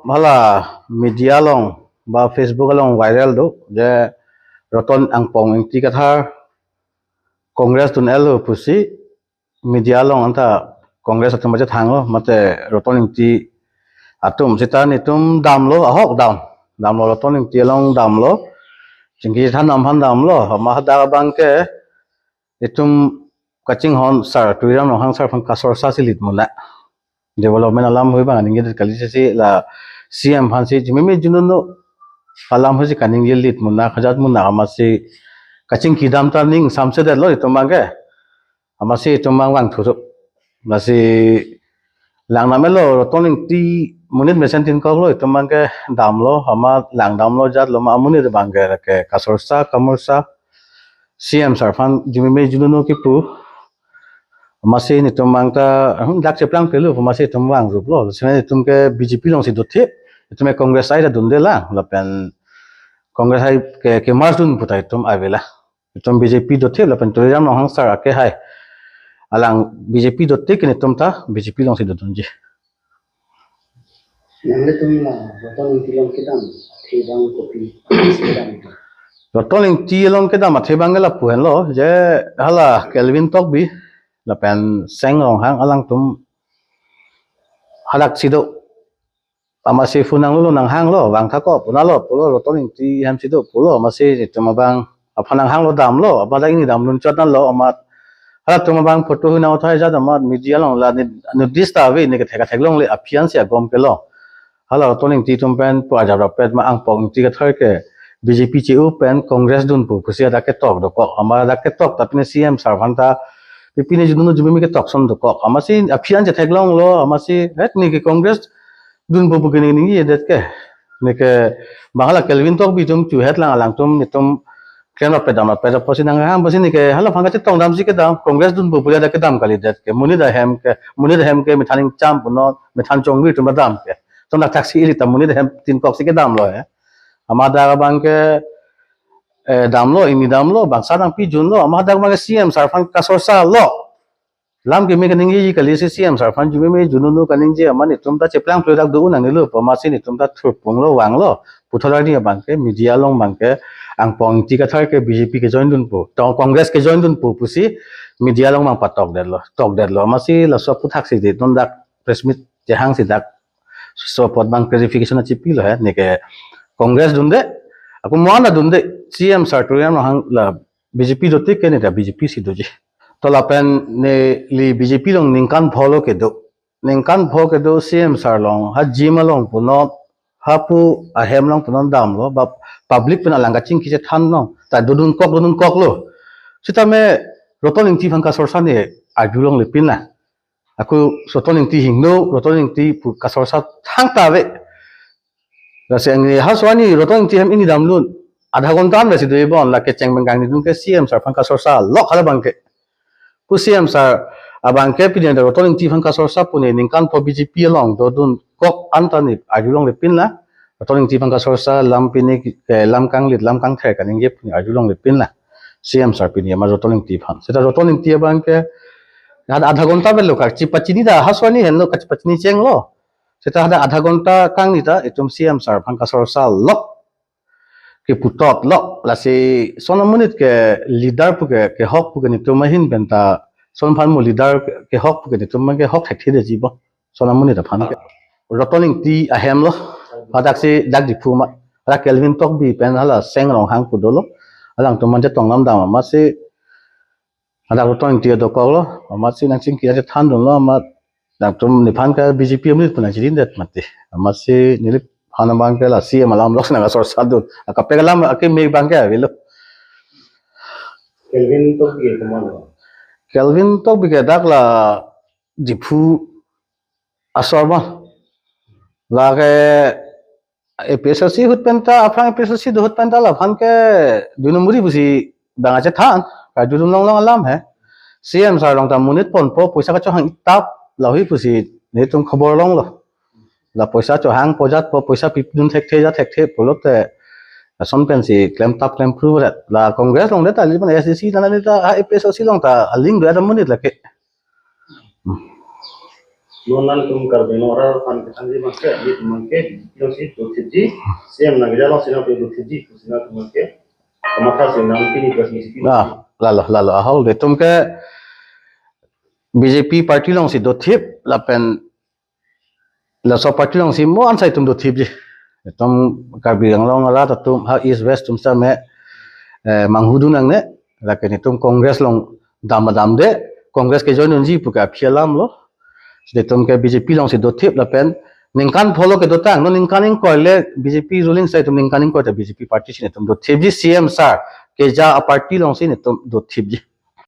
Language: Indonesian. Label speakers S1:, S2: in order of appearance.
S1: Malah media long ba Facebook long viral do je roton angpong ingti kathar Congress tun elo pusi media long anta Congress atum baje thango mate roton ingti atum sitan itum damlo ahok damlo roton ingti long damlo jingki than amhan damlo ma hada bangke itum kaching hon sar tuiram no hang sar phang kasor sa silit mula development alam hoi bang ninge kali si la CM phansi jimimi jununo alam hoji kaning yelit munna khajat munna amasi kaching kidam ta ning samse de loi tomange amasi tomang wang thurup nasi lang namelo toning ti munit mesen tin ko loi tomange damlo ama lang damlo jat lo ma munit bange ke kasorsa kamursa CM sarfan jimimi jununo ki pu amasi ni tomang ta dak cheplang pelu amasi tomang rup lo sene tumke BJP long si dothi tume congress ai da dunde la lapen Congress hai ke mars dun putai tum avela tum BJP dothi lapen tuiram no hangsar ake hai alang BJP dothi kini tum ta BJP long si dodunji
S2: Nangle tum la roton tilong kedam thibang kopi sedam
S1: roton ti long kedam thibang la puhen lo je hala Kelvin tok bi lapen seng long hang alang tum halak sido amasi funang lu nang hang lo bang thako punalo pulo roton ti ham sido pulo amasi tuma bang aphanang hang lo dam lo abada ini dam lun chot nan lo amat hala tuma bang photo huna uthai ja amat media long la nudista ave ne ke theka theklong le afian sia gom ke lo hala roton ti tum pen po aja pet ma ang pong ti ka thar ke BJP chi u pen congress dun pu pusia da ke tok do ko amara da ke tok tapine CM sarvanta pipine junu jumi ke tok son do ko amasi afian ja theklong lo amasi het ni ke congress dun bo bugini ni yedet ke neke bangala Kelvin tok bi tum chu het lang alang tum ni tum kena pedam posin ang ham posin ni ke hala phanga tong dam si ke dam congress dun bo puya da ke dam kali det ke muni da hem ke mithaning cham puno mithan chong bi tum dam ke tum na taxi ri tam muni da hem tin kok si ke dam lo he amada bang ke dam lo ini dam lo bangsa dang pi jun lo amada bang CM sarfan kasorsa lo lam ke me kaning yi kali si CM sarfan jume me jununu kaning je amani tumta cheplang product du nang lu pamasi ni tumta thurpung lo wang lo puthora ni bangke media long bangke ang pong ti ka thar ke BJP ke join dun pu to congress ke join dun pu pusi media long mang patok der lo amasi la so puthak si de ton dak press meet je hang si dak so pot bang clarification chi pi lo he ne ke congress dun de aku moana dun de CM sartoriam hang la BJP do te ke ne da BJP si do je tolapen ne li BJP long ningkan pholo ke do CM sar long ha jima long puno hapu ahem long punon dam lo ba public puna langa ching ki je than no ta dudun kok lo sita me roton ing ti phang ka sorsa ne ajulong le pin na aku roton ing ti hingno roton ing ti pu ka sorsa thang ta ve rase ngi ha swani roton ing ti hem ini dam lun adha gontan be si de bon la ke cheng bengang ni dun ke CM sar phang ka sorsa lo khala bang ke pusiam sar abang ke pidin da roton ti phang ka sorsa pune ningkan po BJP long do dun kok antani ajulong le pin la roton ti phang ka sorsa lam pini lam kang the kaning ye puni ajulong le pin la CM sar pini ma roton ti phang seta roton ti abang ke adha gonta belo ka chipachini da haswani henno ka chipachini cheng lo seta ada adha gonta kang ni ta itum CM sar phang ka sorsa lok ke putot lo la si sonamunit ke leader pu ke hok pu ke ni to mahin benta son phan mo leader ke hok pu ke ni to ma ke hok thak the jibo sonamunit da phan ke rotoning ti ahem lo padak si dak di pu ma ra Kelvin tok bi pen hala seng rong hang pu do lo alang to man je tong nam da ma si ada rotoning ti do ko lo ma si nang sing ki je than do lo ma dak tum ni phan ka BJP amrit pu na jirin det mate ma si nilip hana bangke la si malam lok na sor sadu akape kalam ake me bangke avelo Kelvin to bi ke dak la dipu asorma la ke PSLC hut penta afang PSLC do hut penta la phan ke dunumuri busi banga che than ka dunum long alam he CM sar long ta munit pon po poisa ka cho hang itap la hui busi ne tum khobor long lo la poisa cho hang pojat po poisa pipdun thek the polote son pen si claim tap claim prove la congress long ta li ban SDC ta ni ta PSLC long ta ling do da munit la ke
S2: nonan tum karbe nora kan ketanji maske di tumangke yang si dotiji siam nagja lo sina pe dotiji kusina tumangke kamata sinang kini plus misi
S1: lalu ahol de tum ke BJP party long si do thip la pen la so party long si mo an sai tum do thip ji tum karbi ang long ala tum ha east west tum sa me manghudu nang ne la ke ni tum congress long dam de congress ke join unji puka phialam lo de tum ke BJP long si do thip la pen ningkan follow ke do tang no ningkaning ko le BJP ruling sai tum ningkaning ko ta BJP party si ne tum do thip ji CM sir ke ja a party long si ne tum do thip ji